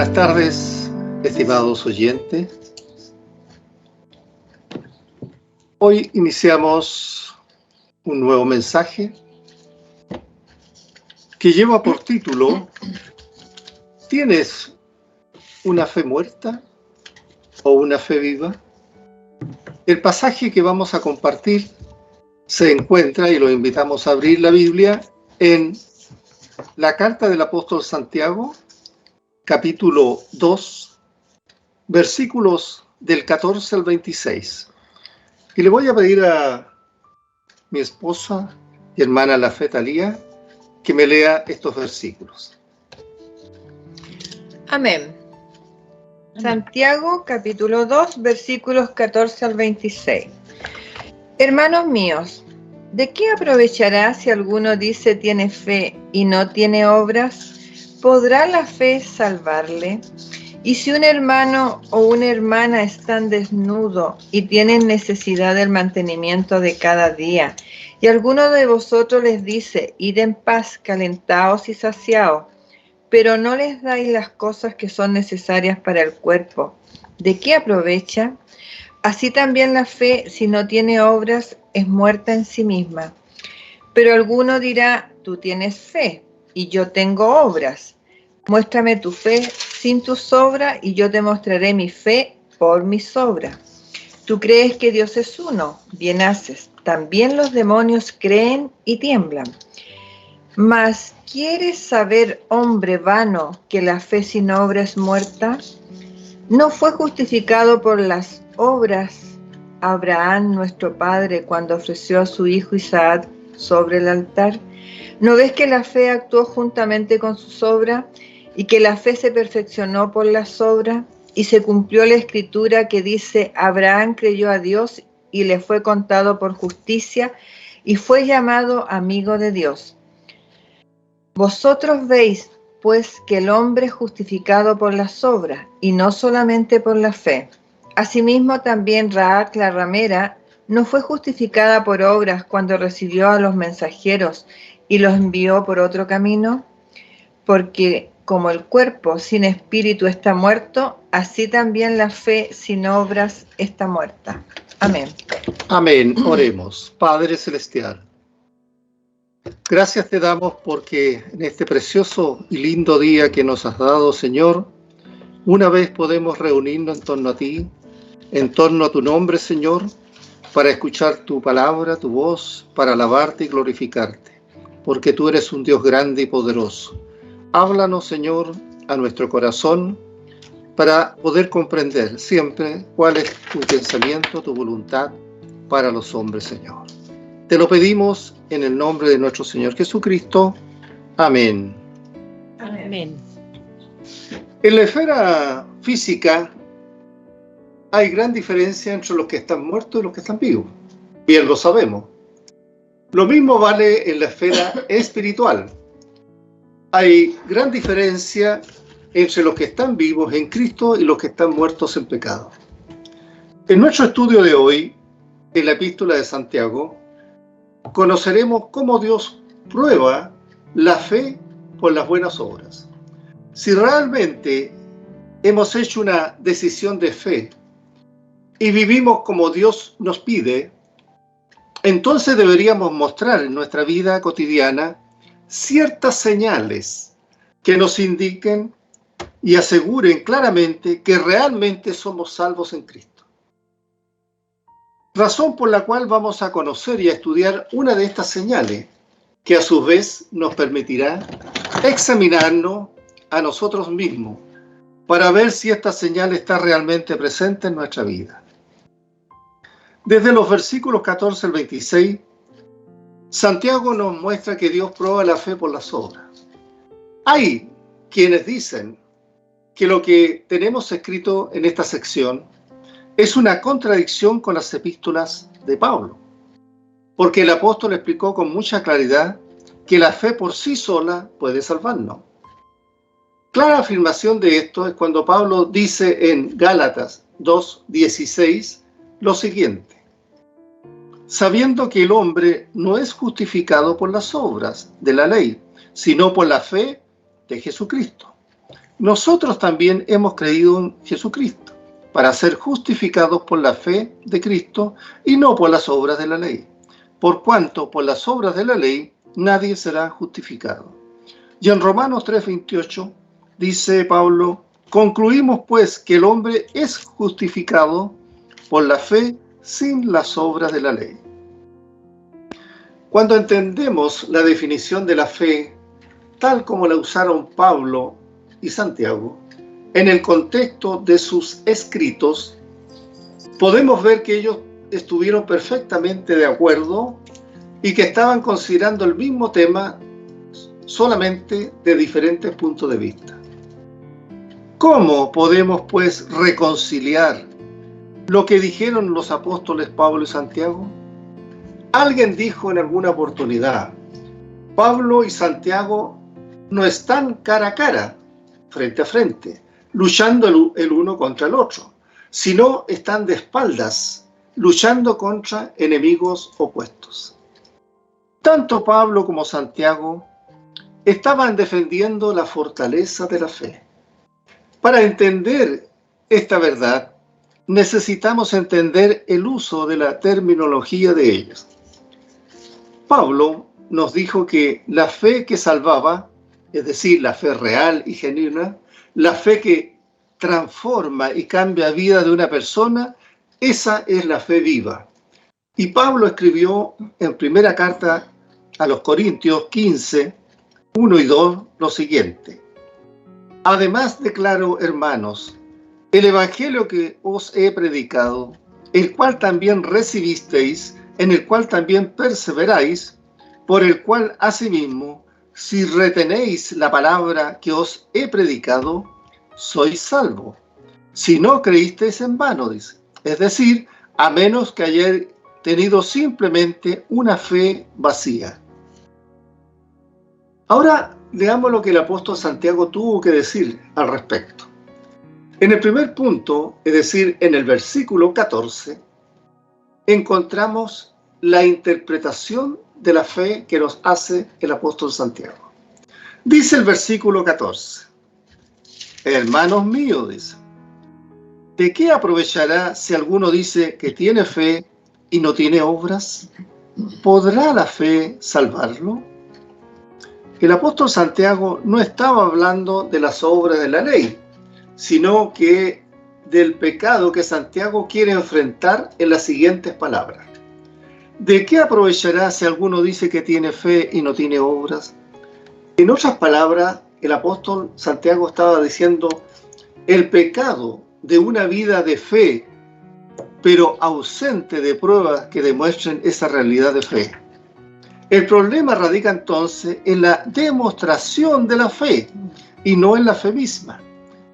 Buenas tardes, estimados oyentes. Hoy iniciamos un nuevo mensaje que lleva por título ¿Tienes una fe muerta o una fe viva? El pasaje que vamos a compartir se encuentra, y lo invitamos a abrir la Biblia, en la carta del apóstol Santiago, capítulo 2, versículos del 14 al 26. Y le voy a pedir a mi esposa y hermana la fe Talía que me lea estos versículos. Amén. Santiago capítulo 2 versículos 14 al 26. Hermanos míos, ¿de qué aprovechará si alguno dice tiene fe y no tiene obras? ¿Podrá la fe salvarle? Y si un hermano o una hermana están desnudos y tienen necesidad del mantenimiento de cada día, y alguno de vosotros les dice, id en paz, calentaos y saciaos, pero no les dais las cosas que son necesarias para el cuerpo, ¿de qué aprovecha? Así también la fe, si no tiene obras, es muerta en sí misma. Pero alguno dirá, tú tienes fe, y yo tengo obras. Muéstrame tu fe sin tus obras, y yo te mostraré mi fe por mis obras. Tú crees que Dios es uno, bien haces. También los demonios creen y tiemblan. Mas, ¿quieres saber, hombre vano, que la fe sin obra es muerta? ¿No fue justificado por las obras Abraham, nuestro padre, cuando ofreció a su hijo Isaac sobre el altar? ¿No ves que la fe actuó juntamente con sus obras y que la fe se perfeccionó por las obras? Y se cumplió la escritura que dice, Abraham creyó a Dios y le fue contado por justicia y fue llamado amigo de Dios. Vosotros veis, pues, que el hombre es justificado por las obras y no solamente por la fe. Asimismo también Rahab la ramera no fue justificada por obras cuando recibió a los mensajeros y los envió por otro camino, porque como el cuerpo sin espíritu está muerto, así también la fe sin obras está muerta. Amén. Amén. Oremos. Padre Celestial, gracias te damos porque en este precioso y lindo día que nos has dado, Señor, una vez podemos reunirnos en torno a ti, en torno a tu nombre, Señor, para escuchar tu palabra, tu voz, para alabarte y glorificarte, porque tú eres un Dios grande y poderoso. Háblanos, Señor, a nuestro corazón, para poder comprender siempre cuál es tu pensamiento, tu voluntad para los hombres, Señor. Te lo pedimos en el nombre de nuestro Señor Jesucristo. Amén. Amén. En la esfera física hay gran diferencia entre los que están muertos y los que están vivos. Bien lo sabemos. Lo mismo vale en la esfera espiritual. Hay gran diferencia entre los que están vivos en Cristo y los que están muertos en pecado. En nuestro estudio de hoy, en la epístola de Santiago, conoceremos cómo Dios prueba la fe por las buenas obras. Si realmente hemos hecho una decisión de fe y vivimos como Dios nos pide, entonces deberíamos mostrar en nuestra vida cotidiana ciertas señales que nos indiquen y aseguren claramente que realmente somos salvos en Cristo. Razón por la cual vamos a conocer y a estudiar una de estas señales, que a su vez nos permitirá examinarnos a nosotros mismos para ver si esta señal está realmente presente en nuestra vida. Desde los versículos 14 al 26, Santiago nos muestra que Dios prueba la fe por las obras. Hay quienes dicen que lo que tenemos escrito en esta sección es una contradicción con las epístolas de Pablo, porque el apóstol explicó con mucha claridad que la fe por sí sola puede salvarnos. Clara afirmación de esto es cuando Pablo dice en Gálatas 2:16 lo siguiente: sabiendo que el hombre no es justificado por las obras de la ley, sino por la fe de Jesucristo. nosotros también hemos creído en Jesucristo, para ser justificados por la fe de Cristo y no por las obras de la ley. Por cuanto por las obras de la ley nadie será justificado. Y en Romanos 3:28 dice Pablo: concluimos pues que el hombre es justificado por la fe sin las obras de la ley. Cuando entendemos la definición de la fe, tal como la usaron Pablo y Santiago, en el contexto de sus escritos, podemos ver que ellos estuvieron perfectamente de acuerdo y que estaban considerando el mismo tema, solamente de diferentes puntos de vista. ¿Cómo podemos, pues, reconciliar lo que dijeron los apóstoles Pablo y Santiago? Alguien dijo en alguna oportunidad: Pablo y Santiago no están cara a cara, frente a frente, luchando el uno contra el otro, sino están de espaldas, luchando contra enemigos opuestos. Tanto Pablo como Santiago estaban defendiendo la fortaleza de la fe. Para entender esta verdad, necesitamos entender el uso de la terminología de ellos. Pablo nos dijo que la fe que salvaba, es decir, la fe real y genuina, la fe que transforma y cambia vida de una persona, esa es la fe viva. Y Pablo escribió en primera carta a los Corintios 15, 1 y 2, lo siguiente: además declaro, hermanos, el evangelio que os he predicado, el cual también recibisteis, en el cual también perseveráis, por el cual asimismo, si retenéis la palabra que os he predicado, sois salvos. Si no creísteis en vano, dice. Es decir, a menos que hayáis tenido simplemente una fe vacía. Ahora veamos lo que el apóstol Santiago tuvo que decir al respecto. En el primer punto, es decir, en el versículo 14, encontramos la interpretación de la fe que nos hace el apóstol Santiago. Dice el versículo 14: hermanos míos, dice, ¿de qué aprovechará si alguno dice que tiene fe y no tiene obras? ¿Podrá la fe salvarlo? El apóstol Santiago no estaba hablando de las obras de la ley, sino que del pecado que Santiago quiere enfrentar en las siguientes palabras. ¿De qué aprovechará si alguno dice que tiene fe y no tiene obras? En otras palabras, el apóstol Santiago estaba diciendo: el pecado de una vida de fe, pero ausente de pruebas que demuestren esa realidad de fe. El problema radica entonces en la demostración de la fe y no en la fe misma.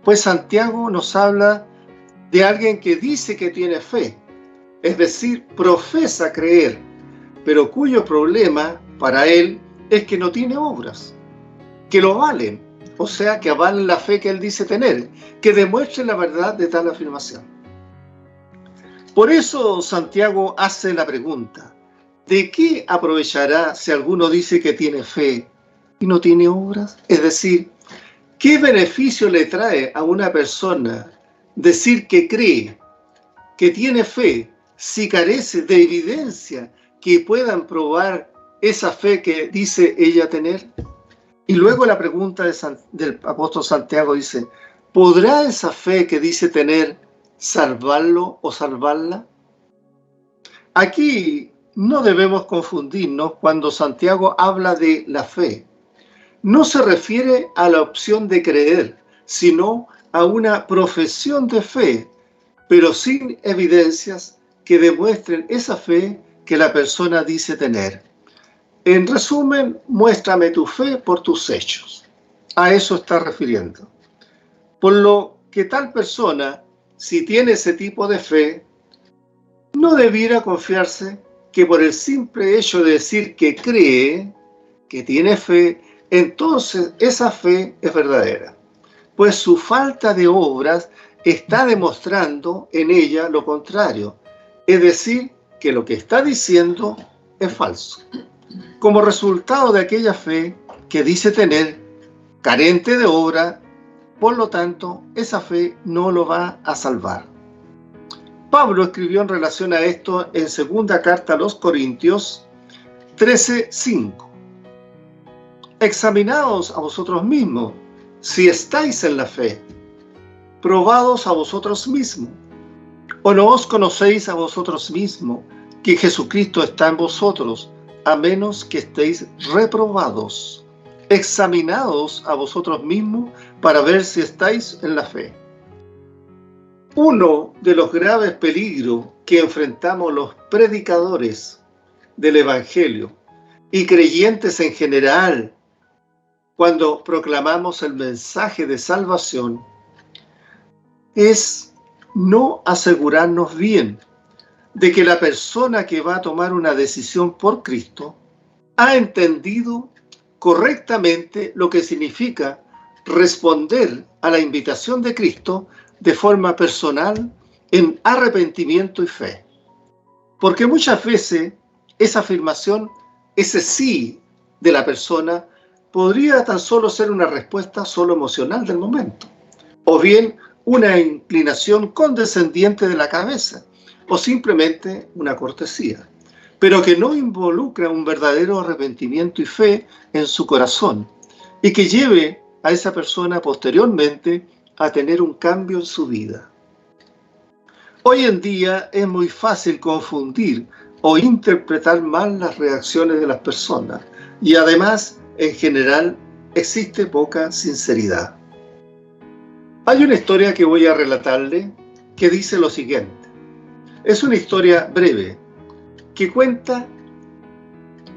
Pues Santiago nos habla de alguien que dice que tiene fe, es decir, profesa creer, pero cuyo problema para él es que no tiene obras, que lo valen, o sea, que avalen la fe que él dice tener, que demuestren la verdad de tal afirmación. Por eso Santiago hace la pregunta: ¿de qué aprovechará si alguno dice que tiene fe y no tiene obras? Es decir, ¿qué beneficio le trae a una persona decir que cree, que tiene fe, si carece de evidencia que puedan probar esa fe que dice ella tener? Y luego la pregunta del apóstol Santiago dice: ¿podrá esa fe que dice tener salvarlo o salvarla? Aquí no debemos confundirnos cuando Santiago habla de la fe. No se refiere a la opción de creer, sino a una profesión de fe, pero sin evidencias que demuestren esa fe que la persona dice tener. En resumen, muéstrame tu fe por tus hechos. A eso está refiriendo. Por lo que tal persona, si tiene ese tipo de fe, no debiera confiarse que por el simple hecho de decir que cree, que tiene fe, entonces esa fe es verdadera, pues su falta de obras está demostrando en ella lo contrario, es decir, que lo que está diciendo es falso. Como resultado de aquella fe que dice tener, carente de obra, Por lo tanto, esa fe no lo va a salvar. Pablo escribió en relación a esto en segunda carta a los Corintios 13:5. Examinaos a vosotros mismos si estáis en la fe, probados a vosotros mismos, o no os conocéis a vosotros mismos que Jesucristo está en vosotros, a menos que estéis reprobados. Examinaos a vosotros mismos para ver si estáis en la fe. Uno de los graves peligros que enfrentamos los predicadores del Evangelio y creyentes en general cuando proclamamos el mensaje de salvación es no asegurarnos bien de que la persona que va a tomar una decisión por Cristo ha entendido correctamente lo que significa responder a la invitación de Cristo de forma personal en arrepentimiento y fe. Porque muchas veces esa afirmación, ese sí de la persona, podría tan solo ser una respuesta solo emocional del momento, o bien una inclinación condescendiente de la cabeza, o simplemente una cortesía, pero que no involucra un verdadero arrepentimiento y fe en su corazón, y que lleve a esa persona posteriormente a tener un cambio en su vida. Hoy en día es muy fácil confundir o interpretar mal las reacciones de las personas, y además, en general, existe poca sinceridad. Hay una historia que voy a relatarle que dice lo siguiente. Es una historia breve que cuenta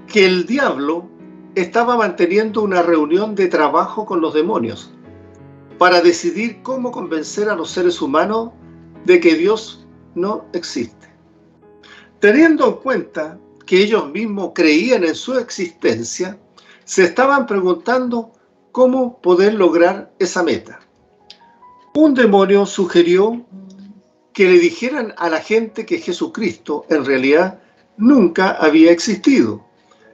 que el diablo estaba manteniendo una reunión de trabajo con los demonios para decidir cómo convencer a los seres humanos de que Dios no existe. Teniendo en cuenta que ellos mismos creían en su existencia, se estaban preguntando cómo poder lograr esa meta. Un demonio sugirió que le dijeran a la gente que Jesucristo en realidad nunca había existido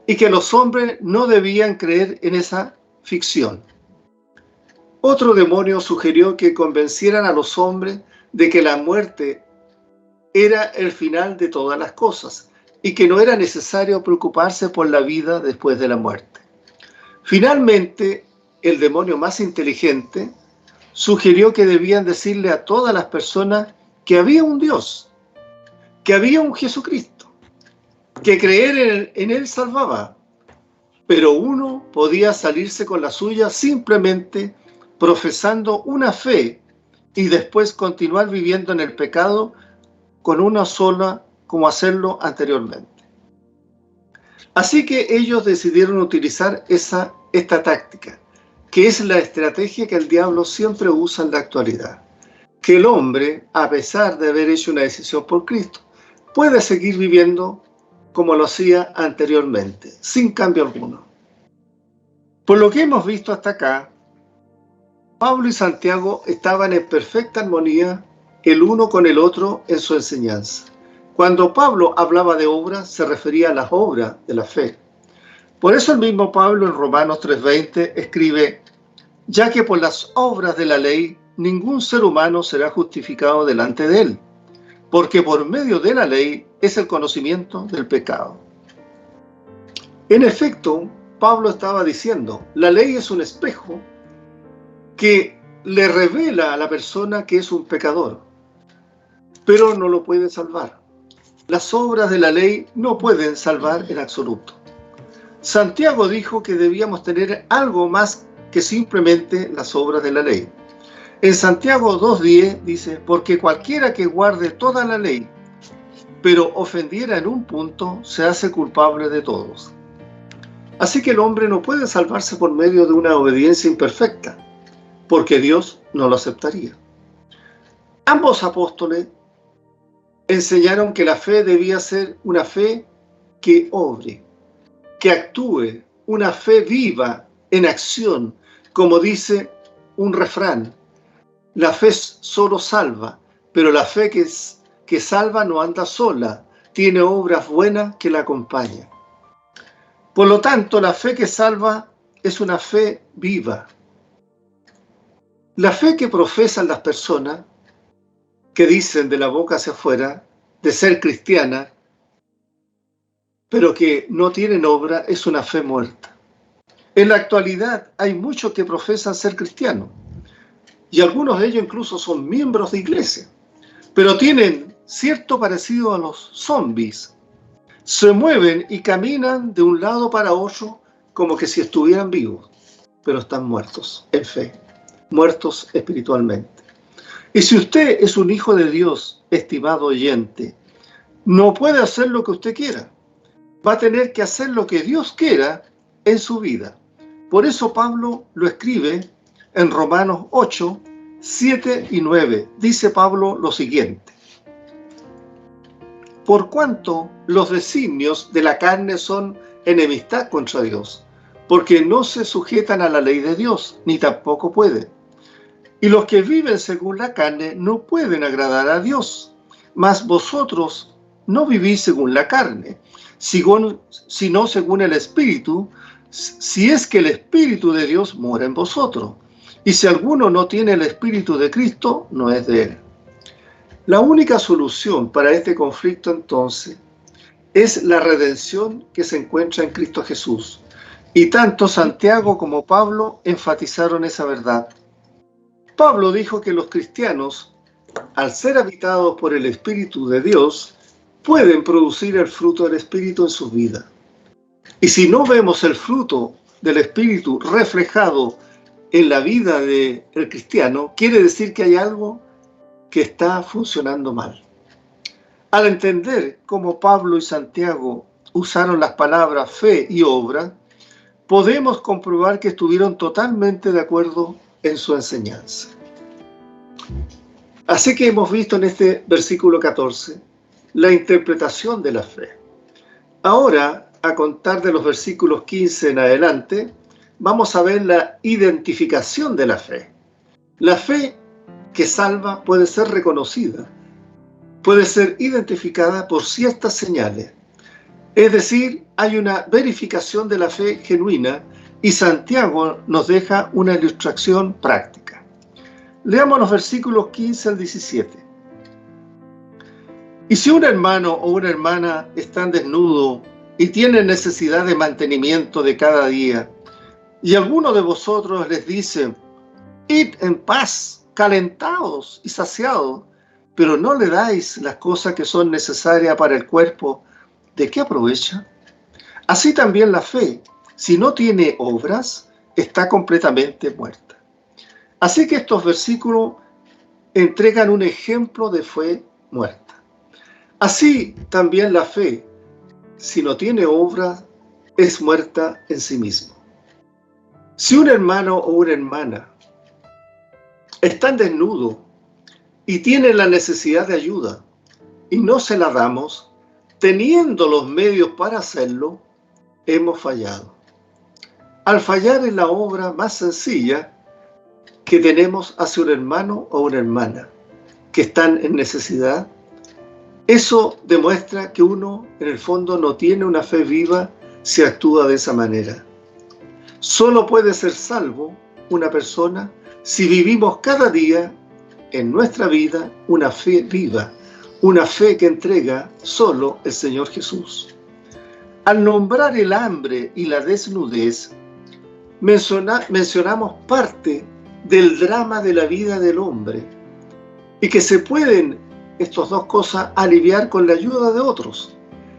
y que los hombres no debían creer en esa ficción. Otro demonio sugirió que convencieran a los hombres de que la muerte era el final de todas las cosas y que no era necesario preocuparse por la vida después de la muerte. Finalmente, el demonio más inteligente sugirió que debían decirle a todas las personas que había un Dios, que había un Jesucristo, que creer en Él salvaba, pero uno podía salirse con la suya simplemente profesando una fe y después continuar viviendo en el pecado con una sola, como hacerlo anteriormente. Así que ellos decidieron utilizar esta táctica, que es la estrategia que el diablo siempre usa en la actualidad. Que el hombre, a pesar de haber hecho una decisión por Cristo, puede seguir viviendo como lo hacía anteriormente, sin cambio alguno. Por lo que hemos visto hasta acá, Pablo y Santiago estaban en perfecta armonía el uno con el otro en su enseñanza. Cuando Pablo hablaba de obras, se refería a las obras de la fe. Por eso el mismo Pablo en Romanos 3:20 escribe: ya que por las obras de la ley ningún ser humano será justificado delante de él, porque por medio de la ley es el conocimiento del pecado. En efecto, Pablo estaba diciendo, la ley es un espejo que le revela a la persona que es un pecador, pero no lo puede salvar. Las obras de la ley no pueden salvar en absoluto. Santiago dijo que debíamos tener algo más que simplemente las obras de la ley. En Santiago 2:10 dice, porque cualquiera que guarde toda la ley, pero ofendiera en un punto, se hace culpable de todos. Así que el hombre no puede salvarse por medio de una obediencia imperfecta, porque Dios no lo aceptaría. Ambos apóstoles enseñaron que la fe debía ser una fe que obre, que actúe, una fe viva, en acción, como dice un refrán. La fe solo salva, pero la fe que salva no anda sola, tiene obras buenas que la acompañan. Por lo tanto, la fe que salva es una fe viva. La fe que profesan las personas, que dicen de la boca hacia afuera de ser cristiana, pero que no tienen obra, es una fe muerta. En la actualidad hay muchos que profesan ser cristianos, y algunos de ellos incluso son miembros de iglesia, pero tienen cierto parecido a los zombies. Se mueven y caminan de un lado para otro como que si estuvieran vivos, pero están muertos en fe, muertos espiritualmente. Y si usted es un hijo de Dios, estimado oyente, no puede hacer lo que usted quiera. Va a tener que hacer lo que Dios quiera en su vida. Por eso Pablo lo escribe en Romanos 8, 7 y 9. Dice Pablo lo siguiente: por cuanto los designios de la carne son enemistad contra Dios, porque no se sujetan a la ley de Dios, ni tampoco pueden. Y los que viven según la carne no pueden agradar a Dios. Mas vosotros no vivís según la carne, sino según el Espíritu, si es que el Espíritu de Dios mora en vosotros. Y si alguno no tiene el Espíritu de Cristo, no es de él. La única solución para este conflicto, entonces, es la redención que se encuentra en Cristo Jesús. Y tanto Santiago como Pablo enfatizaron esa verdad. Pablo dijo que los cristianos, al ser habitados por el Espíritu de Dios, pueden producir el fruto del Espíritu en sus vidas. Y si no vemos el fruto del Espíritu reflejado en la vida del cristiano, quiere decir que hay algo que está funcionando mal. Al entender cómo Pablo y Santiago usaron las palabras fe y obra, podemos comprobar que estuvieron totalmente de acuerdo en su enseñanza. Así que hemos visto en este versículo 14 la interpretación de la fe. Ahora, a contar de los versículos 15 en adelante, vamos a ver la identificación de la fe. La fe que salva puede ser reconocida, puede ser identificada por ciertas señales. Es decir, hay una verificación de la fe genuina y Santiago nos deja una ilustración práctica. Leamos los versículos 15 al 17. Y si un hermano o una hermana están desnudos y tienen necesidad de mantenimiento de cada día, y alguno de vosotros les dice: id en paz, calentados y saciados, pero no le dais las cosas que son necesarias para el cuerpo, ¿de qué aprovecha? Así también la fe, si no tiene obras, está completamente muerta. Así que estos versículos entregan un ejemplo de fe muerta. Así también la fe, si no tiene obras, es muerta en sí misma. Si un hermano o una hermana están desnudos y tienen la necesidad de ayuda y no se la damos, teniendo los medios para hacerlo, hemos fallado. Al fallar en la obra más sencilla que tenemos hacia un hermano o una hermana que están en necesidad, eso demuestra que uno en el fondo no tiene una fe viva si actúa de esa manera. Solo puede ser salvo una persona si vivimos cada día en nuestra vida una fe viva, una fe que entrega solo el Señor Jesús. Al nombrar el hambre y la desnudez, mencionamos parte del drama de la vida del hombre y que se pueden estas dos cosas aliviar con la ayuda de otros.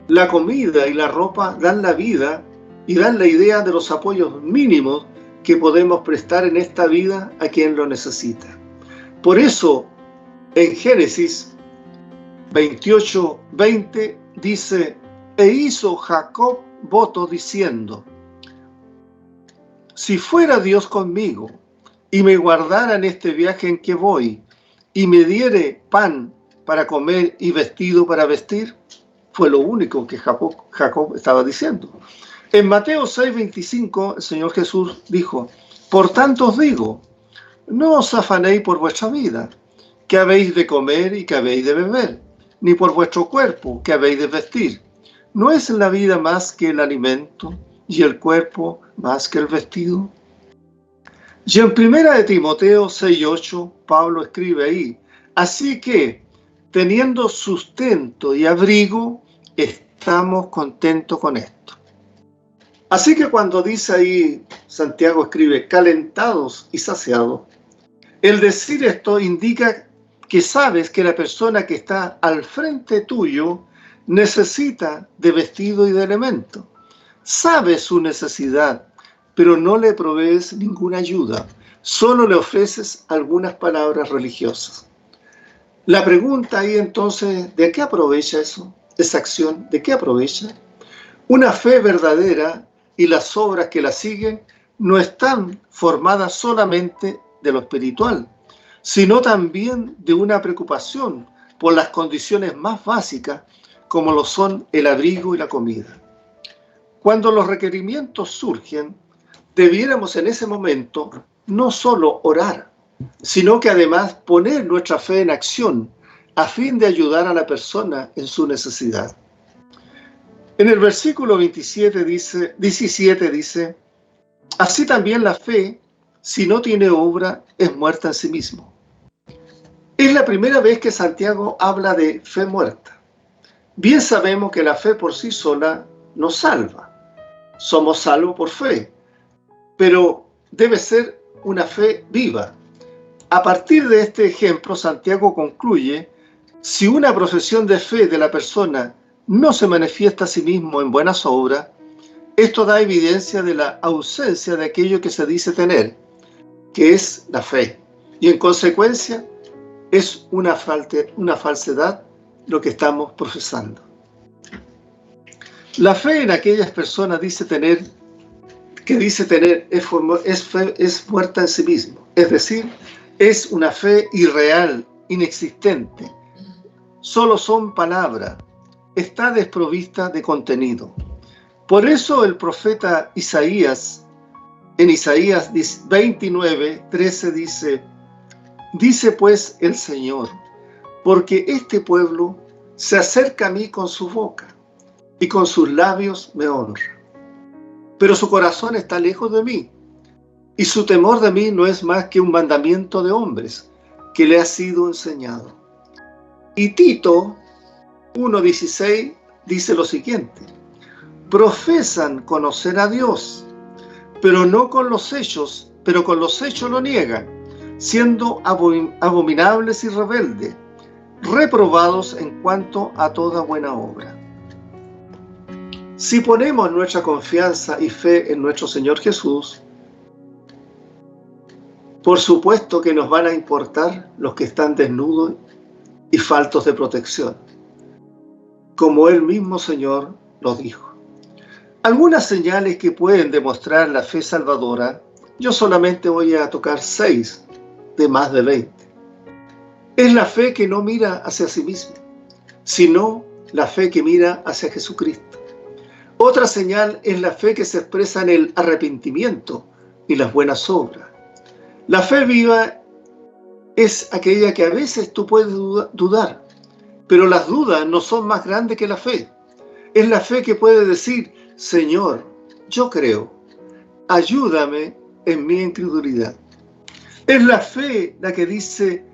La comida y la ropa dan la vida y dan la idea de los apoyos mínimos que podemos prestar en esta vida a quien lo necesita. Por eso, en Génesis 28:20 dice: e hizo Jacob voto diciendo: si fuera Dios conmigo y me guardara en este viaje en que voy y me diere pan para comer y vestido para vestir. Fue lo único que Jacob estaba diciendo. En Mateo 6:25 el Señor Jesús dijo: por tanto os digo, no os afanéis por vuestra vida, que habéis de comer y que habéis de beber, ni por vuestro cuerpo, que habéis de vestir. ¿No es la vida más que el alimento y el cuerpo más que el vestido? Y en 1 Timoteo 6:8, Pablo escribe ahí: así que, teniendo sustento y abrigo, estamos contentos con esto. Así que cuando dice ahí, Santiago escribe, calentados y saciados, el decir esto indica que sabes que la persona que está al frente tuyo necesita de vestido y de alimento. Sabes su necesidad, pero no le provees ninguna ayuda. Solo le ofreces algunas palabras religiosas. La pregunta ahí entonces, ¿de qué aprovecha eso? Esa acción, ¿de qué aprovecha? Una fe verdadera y las obras que la siguen no están formadas solamente de lo espiritual, sino también de una preocupación por las condiciones más básicas, como lo son el abrigo y la comida. Cuando los requerimientos surgen, debiéramos en ese momento no solo orar, sino que además poner nuestra fe en acción a fin de ayudar a la persona en su necesidad. En el versículo 17 dice, así también la fe, si no tiene obra, es muerta en sí mismo. Es la primera vez que Santiago habla de fe muerta. Bien sabemos que la fe por sí sola nos salva. Somos salvos por fe, pero debe ser una fe viva. A partir de este ejemplo, Santiago concluye, si una profesión de fe de la persona no se manifiesta a sí mismo en buenas obras, esto da evidencia de la ausencia de aquello que se dice tener, que es la fe. Y en consecuencia, es una falsedad lo que estamos profesando. La fe en aquellas personas que dice tener es muerta en sí mismo. Es decir, es una fe irreal, inexistente. Solo son palabras. Está desprovista de contenido. Por eso el profeta Isaías, en Isaías 29:13 dice pues el Señor, porque este pueblo se acerca a mí con su boca y con sus labios me honra. Pero su corazón está lejos de mí y su temor de mí no es más que un mandamiento de hombres que le ha sido enseñado. Y Tito 1:16 dice lo siguiente, profesan conocer a Dios, pero con los hechos lo niegan, siendo abominables y rebeldes, reprobados en cuanto a toda buena obra. Si ponemos nuestra confianza y fe en nuestro Señor Jesús, por supuesto que nos van a importar los que están desnudos y faltos de protección, como Él mismo Señor lo dijo. Algunas señales que pueden demostrar la fe salvadora, yo solamente voy a tocar 6 de más de 20. Es la fe que no mira hacia sí mismo, sino la fe que mira hacia Jesucristo. Otra señal es la fe que se expresa en el arrepentimiento y las buenas obras. La fe viva es aquella que a veces tú puedes dudar, pero las dudas no son más grandes que la fe. Es la fe que puede decir, Señor, yo creo, ayúdame en mi incredulidad. Es la fe la que dice,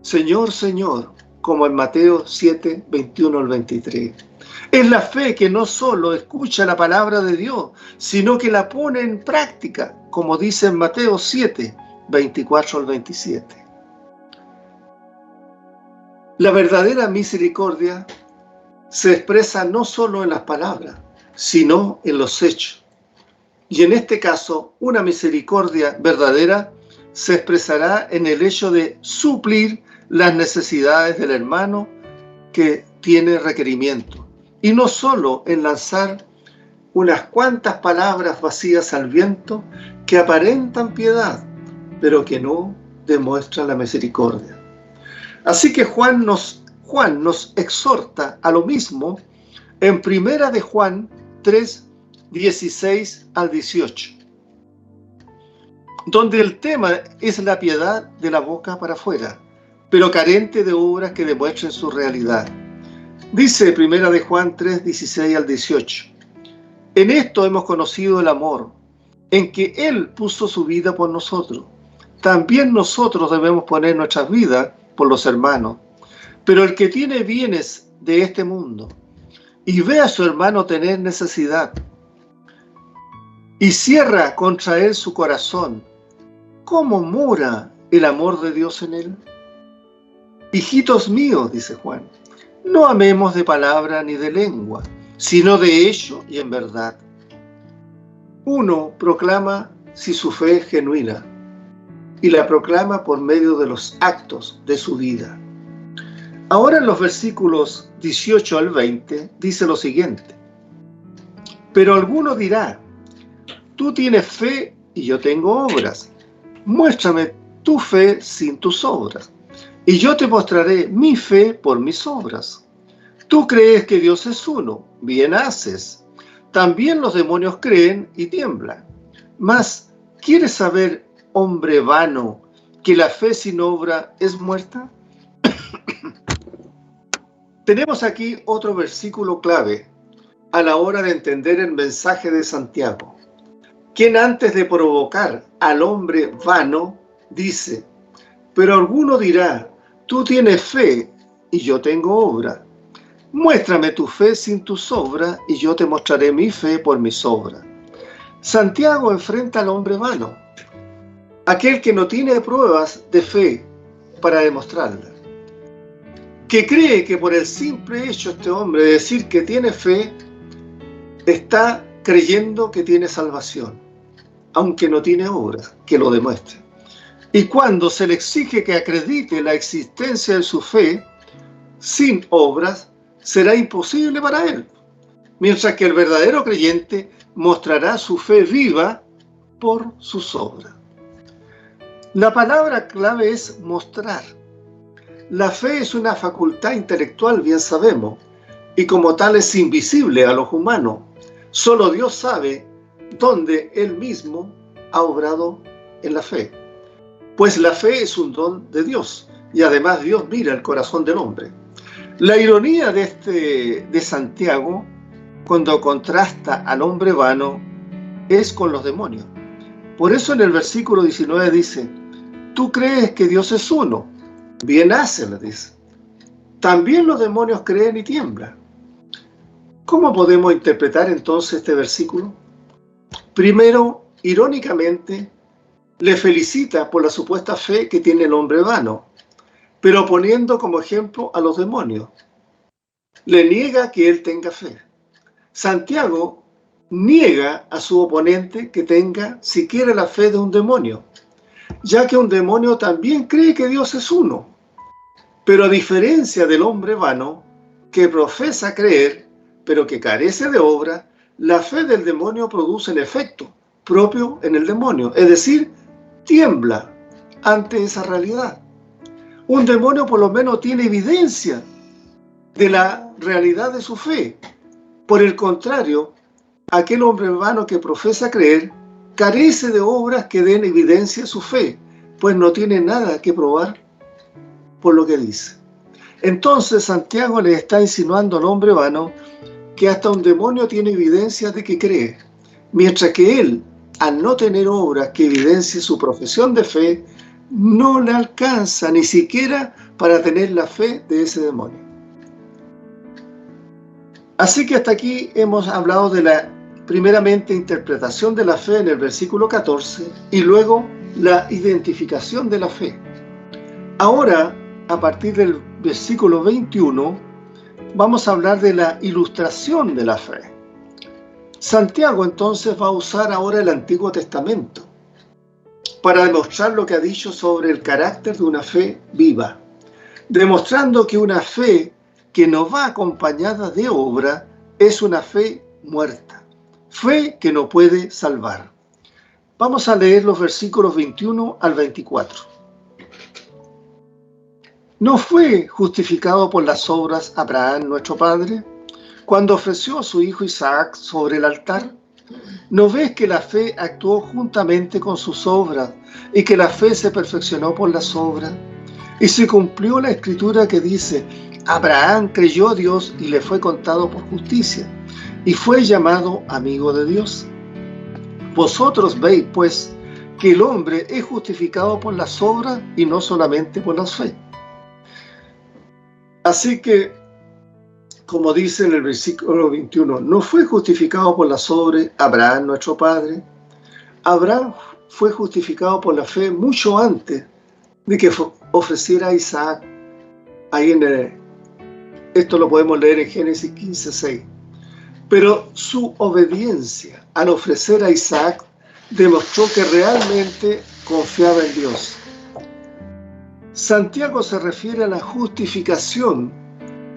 Señor, Señor, como en Mateo 7:21 al 23. Es la fe que no solo escucha la palabra de Dios, sino que la pone en práctica, como dice en Mateo 7:24 al 27. La verdadera misericordia se expresa no solo en las palabras, sino en los hechos. Y en este caso, una misericordia verdadera se expresará en el hecho de suplir las necesidades del hermano que tiene requerimiento. Y no solo en lanzar unas cuantas palabras vacías al viento que aparentan piedad, pero que no demuestran la misericordia. Así que Juan nos exhorta a lo mismo en 1 de Juan 3:16 al 18, donde el tema es la piedad de la boca para afuera, pero carente de obras que demuestren su realidad. Dice 1 de Juan 3:16 al 18, en esto hemos conocido el amor, en que Él puso su vida por nosotros. También nosotros debemos poner nuestras vidas por los hermanos. Pero el que tiene bienes de este mundo y ve a su hermano tener necesidad y cierra contra él su corazón, ¿cómo mora el amor de Dios en él? Hijitos míos, dice Juan, no amemos de palabra ni de lengua, sino de hecho y en verdad. Uno proclama si su fe es genuina y la proclama por medio de los actos de su vida. Ahora en los versículos 18 al 20 dice lo siguiente: pero alguno dirá, tú tienes fe y yo tengo obras. Muéstrame tu fe sin tus obras, y yo te mostraré mi fe por mis obras. Tú crees que Dios es uno, bien haces. También los demonios creen y tiemblan. Mas, ¿quieres saber, hombre vano, que la fe sin obra es muerta? Tenemos aquí otro versículo clave a la hora de entender el mensaje de Santiago, quien antes de provocar al hombre vano, dice, pero alguno dirá, tú tienes fe y yo tengo obra. Muéstrame tu fe sin tus obras y yo te mostraré mi fe por mis obras. Santiago enfrenta al hombre vano, aquel que no tiene pruebas de fe para demostrarla, que cree que por el simple hecho este hombre de decir que tiene fe, está creyendo que tiene salvación, aunque no tiene obras que lo demuestren. Y cuando se le exige que acredite la existencia de su fe sin obras, será imposible para él, mientras que el verdadero creyente mostrará su fe viva por sus obras. La palabra clave es mostrar. La fe es una facultad intelectual, bien sabemos, y como tal es invisible a los humanos. Solo Dios sabe dónde Él mismo ha obrado en la fe. Pues la fe es un don de Dios, y además Dios mira el corazón del hombre. La ironía de Santiago, cuando contrasta al hombre vano, es con los demonios. Por eso en el versículo 19 dice, tú crees que Dios es uno, bien hace, le dice. También los demonios creen y tiemblan. ¿Cómo podemos interpretar entonces este versículo? Primero, irónicamente, le felicita por la supuesta fe que tiene el hombre vano, pero poniendo como ejemplo a los demonios. Le niega que él tenga fe. Santiago niega a su oponente que tenga siquiera la fe de un demonio, ya que un demonio también cree que Dios es uno. Pero a diferencia del hombre vano, que profesa creer, pero que carece de obra, la fe del demonio produce el efecto propio en el demonio, es decir, tiembla ante esa realidad. Un demonio por lo menos tiene evidencia de la realidad de su fe. Por el contrario, aquel hombre vano que profesa creer carece de obras que den evidencia de su fe, pues no tiene nada que probar por lo que dice. Entonces Santiago le está insinuando al hombre vano que hasta un demonio tiene evidencia de que cree, mientras que él, al no tener obras que evidencie su profesión de fe, no le alcanza ni siquiera para tener la fe de ese demonio. Así que hasta aquí hemos hablado de la, primeramente, interpretación de la fe en el versículo 14 y luego la identificación de la fe. Ahora, a partir del versículo 21, vamos a hablar de la ilustración de la fe. Santiago entonces va a usar ahora el Antiguo Testamento para demostrar lo que ha dicho sobre el carácter de una fe viva, demostrando que una fe que no va acompañada de obra es una fe muerta, fe que no puede salvar. Vamos a leer los versículos 21 al 24. ¿No fue justificado por las obras Abraham, nuestro padre, cuando ofreció a su hijo Isaac sobre el altar? ¿No ves que la fe actuó juntamente con sus obras y que la fe se perfeccionó por las obras? Y se cumplió la escritura que dice, Abraham creyó a Dios y le fue contado por justicia, y fue llamado amigo de Dios. Vosotros veis, pues, que el hombre es justificado por las obras y no solamente por la fe. Así que, como dice en el versículo 21, no fue justificado por las obras Abraham, nuestro padre. Abraham fue justificado por la fe mucho antes de que ofreciera a Isaac. Esto lo podemos leer en Génesis 15:6. Pero su obediencia al ofrecer a Isaac demostró que realmente confiaba en Dios. Santiago se refiere a la justificación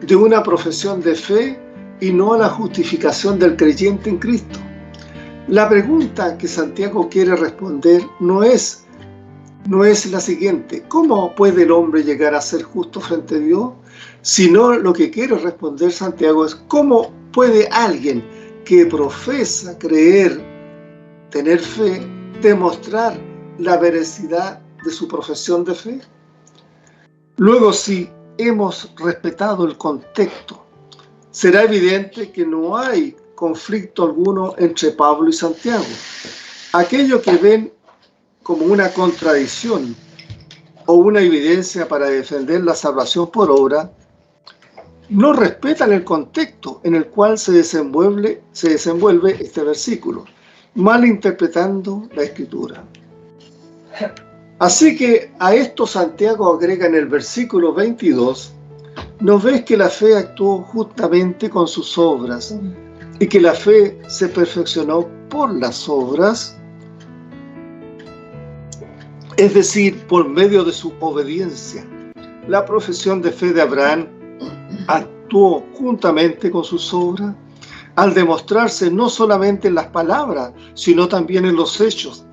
de una profesión de fe y no a la justificación del creyente en Cristo. La pregunta que Santiago quiere responder no es la siguiente: ¿cómo puede el hombre llegar a ser justo frente a Dios? Sino lo que quiere responder Santiago es: ¿cómo puede alguien que profesa creer, tener fe, demostrar la veracidad de su profesión de fe? Luego, si hemos respetado el contexto, será evidente que no hay conflicto alguno entre Pablo y Santiago. Aquello que ven como una contradicción o una evidencia para defender la salvación por obra, no respetan el contexto en el cual se desenvuelve este versículo, malinterpretando la Escritura. Así que a esto Santiago agrega en el versículo 22: ¿no ves que la fe actuó justamente con sus obras y que la fe se perfeccionó por las obras? Es decir, por medio de su obediencia. La profesión de fe de Abraham actuó juntamente con sus obras al demostrarse no solamente en las palabras, sino también en los hechos.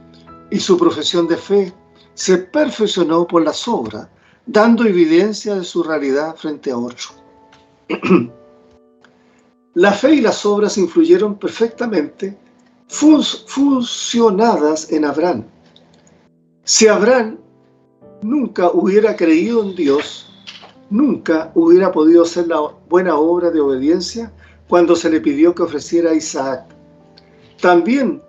Y su profesión de fe se perfeccionó por las obras, dando evidencia de su realidad frente a otros. La fe y las obras influyeron perfectamente, fusionadas en Abraham. Si Abraham nunca hubiera creído en Dios, nunca hubiera podido hacer la buena obra de obediencia cuando se le pidió que ofreciera a Isaac. También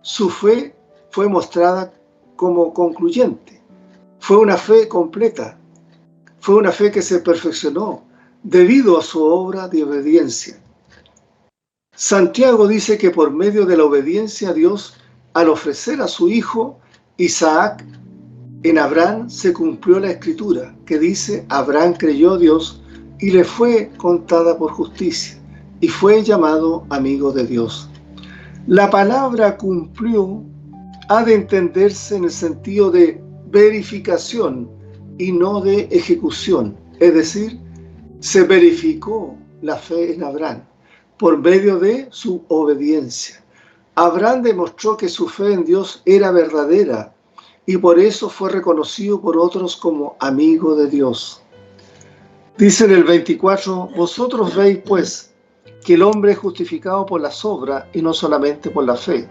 su fe fue mostrada como concluyente. Fue una fe completa. Fue una fe que se perfeccionó debido a su obra de obediencia. Santiago dice que por medio de la obediencia a Dios, al ofrecer a su hijo Isaac, en Abraham se cumplió la Escritura, que dice: Abraham creyó a Dios y le fue contada por justicia, y fue llamado amigo de Dios. La palabra cumplió ha de entenderse en el sentido de verificación y no de ejecución. Es decir, se verificó la fe en Abraham por medio de su obediencia. Abraham demostró que su fe en Dios era verdadera y por eso fue reconocido por otros como amigo de Dios. Dice en el 24: vosotros veis pues que el hombre es justificado por las obras y no solamente por la fe.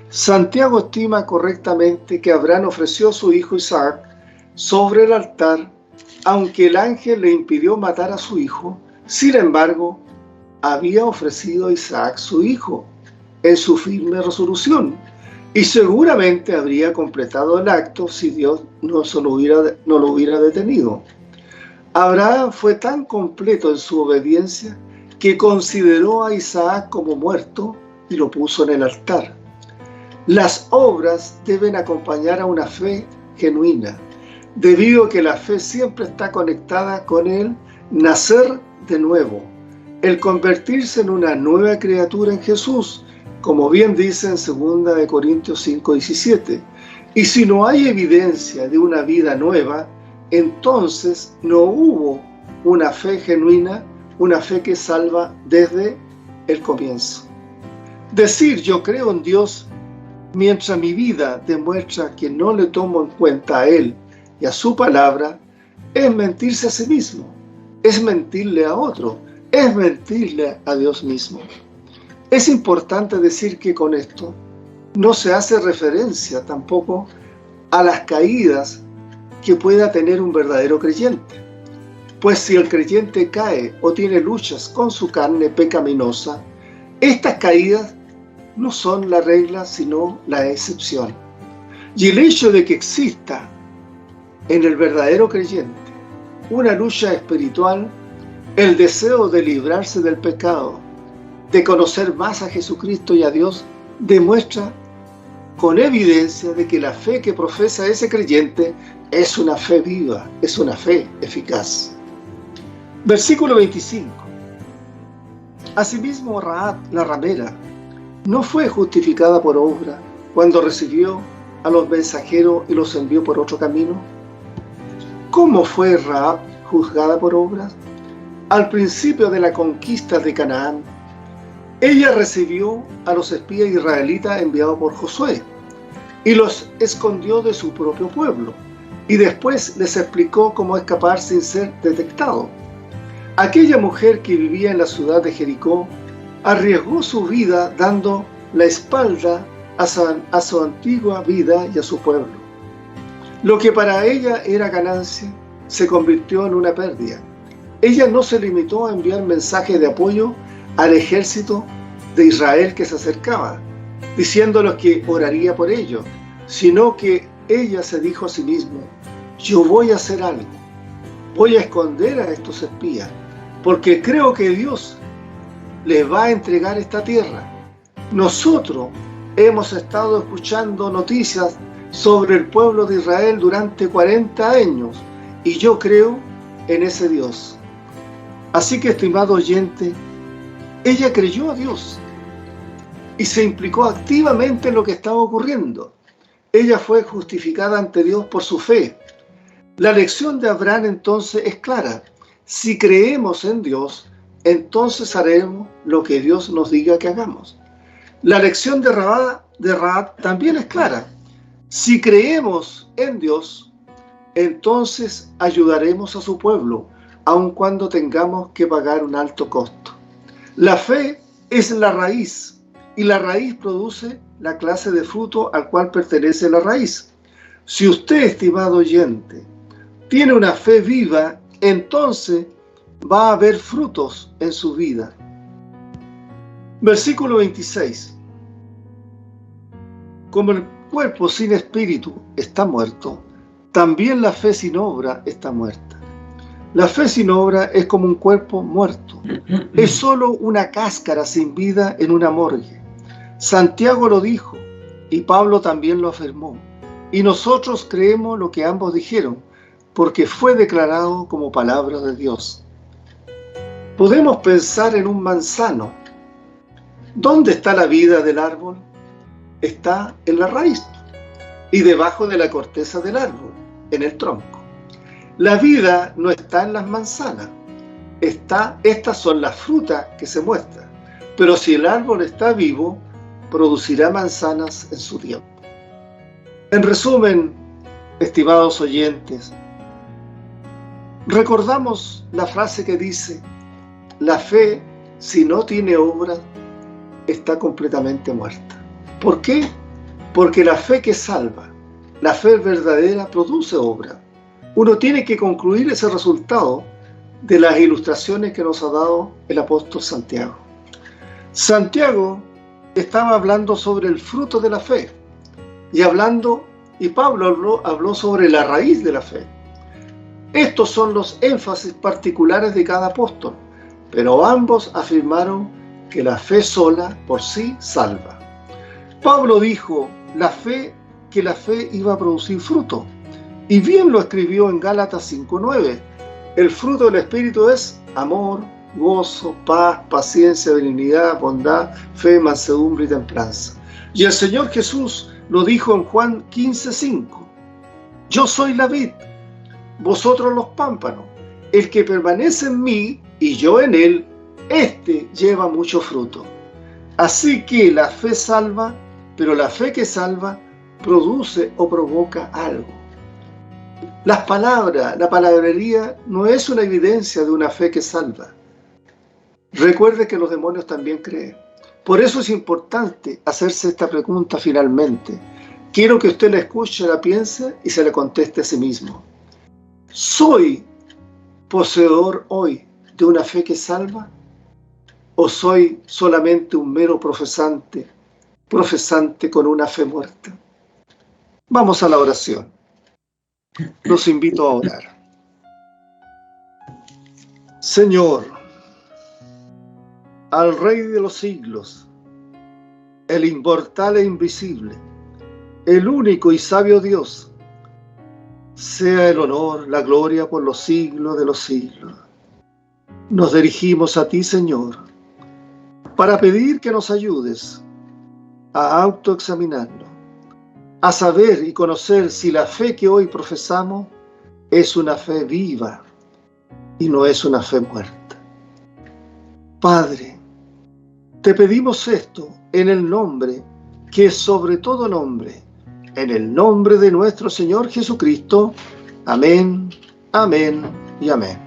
Santiago estima correctamente que Abraham ofreció a su hijo Isaac sobre el altar, aunque el ángel le impidió matar a su hijo. Sin embargo, había ofrecido a Isaac su hijo en su firme resolución, y seguramente habría completado el acto si Dios no lo hubiera detenido. Abraham fue tan completo en su obediencia que consideró a Isaac como muerto y lo puso en el altar. Las obras deben acompañar a una fe genuina, debido a que la fe siempre está conectada con el nacer de nuevo, el convertirse en una nueva criatura en Jesús, como bien dice en 2 Corintios 5:17. Y si no hay evidencia de una vida nueva, entonces no hubo una fe genuina, una fe que salva desde el comienzo. Decir yo creo en Dios mientras mi vida demuestra que no le tomo en cuenta a Él y a su palabra, es mentirse a sí mismo, es mentirle a otro, es mentirle a Dios mismo. Es importante decir que con esto no se hace referencia tampoco a las caídas que pueda tener un verdadero creyente. Pues si el creyente cae o tiene luchas con su carne pecaminosa, estas caídas no son la regla, sino la excepción. Y el hecho de que exista en el verdadero creyente una lucha espiritual, el deseo de librarse del pecado, de conocer más a Jesucristo y a Dios, demuestra con evidencia de que la fe que profesa ese creyente es una fe viva, es una fe eficaz. Versículo 25. Asimismo, Rahab, la ramera, no fue justificada por obra cuando recibió a los mensajeros y los envió por otro camino. ¿Cómo fue Rahab juzgada por obras? Al principio de la conquista de Canaán, ella recibió a los espías israelitas enviados por Josué y los escondió de su propio pueblo, y después les explicó cómo escapar sin ser detectado. Aquella mujer que vivía en la ciudad de Jericó arriesgó su vida dando la espalda a su antigua vida y a su pueblo. Lo que para ella era ganancia se convirtió en una pérdida. Ella no se limitó a enviar mensajes de apoyo al ejército de Israel que se acercaba, diciéndoles que oraría por ellos, sino que ella se dijo a sí misma: yo voy a hacer algo, voy a esconder a estos espías, porque creo que Dios les va a entregar esta tierra. Nosotros hemos estado escuchando noticias sobre el pueblo de Israel durante 40 años y yo creo en ese Dios. Así que, estimado oyente, ella creyó a Dios y se implicó activamente en lo que estaba ocurriendo. Ella fue justificada ante Dios por su fe. La lección de Abraham entonces es clara. Si creemos en Dios, entonces haremos lo que Dios nos diga que hagamos. La lección de Rahab también es clara. Si creemos en Dios, entonces ayudaremos a su pueblo, aun cuando tengamos que pagar un alto costo. La fe es la raíz, y la raíz produce la clase de fruto al cual pertenece la raíz. Si usted, estimado oyente, tiene una fe viva, entonces va a haber frutos en su vida. Versículo 26. Como el cuerpo sin espíritu está muerto, también la fe sin obra está muerta. La fe sin obra es como un cuerpo muerto. Es solo una cáscara sin vida en una morgue. Santiago lo dijo y Pablo también lo afirmó. Y nosotros creemos lo que ambos dijeron, porque fue declarado como palabra de Dios. Podemos pensar en un manzano. ¿Dónde está la vida del árbol? Está en la raíz y debajo de la corteza del árbol, en el tronco. La vida no está en las manzanas. Estas son las frutas que se muestran. Pero si el árbol está vivo, producirá manzanas en su tiempo. En resumen, estimados oyentes, recordamos la frase que dice: la fe, si no tiene obra, está completamente muerta. ¿Por qué? Porque la fe que salva, la fe verdadera, produce obra. Uno tiene que concluir ese resultado de las ilustraciones que nos ha dado el apóstol Santiago. Santiago estaba hablando sobre el fruto de la fe y Pablo habló sobre la raíz de la fe. Estos son los énfasis particulares de cada apóstol, pero ambos afirmaron que la fe sola por sí salva. Pablo dijo que la fe iba a producir fruto, y bien lo escribió en Gálatas 5:9. El fruto del Espíritu es amor, gozo, paz, paciencia, benignidad, bondad, fe, mansedumbre y templanza. Y el Señor Jesús lo dijo en Juan 15:5. Yo soy la vid, vosotros los pámpanos. El que permanece en mí y yo en él, éste lleva mucho fruto. Así que la fe salva, pero la fe que salva produce o provoca algo. La palabrería no es una evidencia de una fe que salva. Recuerde que los demonios también creen. Por eso es importante hacerse esta pregunta finalmente. Quiero que usted la escuche, la piense y se la conteste a sí mismo. ¿Soy poseedor hoy de una fe que salva? ¿O soy solamente un mero profesante profesante con una fe muerta. Vamos a la oración. Los invito a orar. Señor, al Rey de los siglos, el inmortal e invisible, el único y sabio Dios, sea el honor, la gloria por los siglos de los siglos. Nos dirigimos a ti, Señor, para pedir que nos ayudes a autoexaminarnos, a saber y conocer si la fe que hoy profesamos es una fe viva y no es una fe muerta. Padre, te pedimos esto en el nombre que es sobre todo nombre, en el nombre de nuestro Señor Jesucristo. Amén, amén y amén.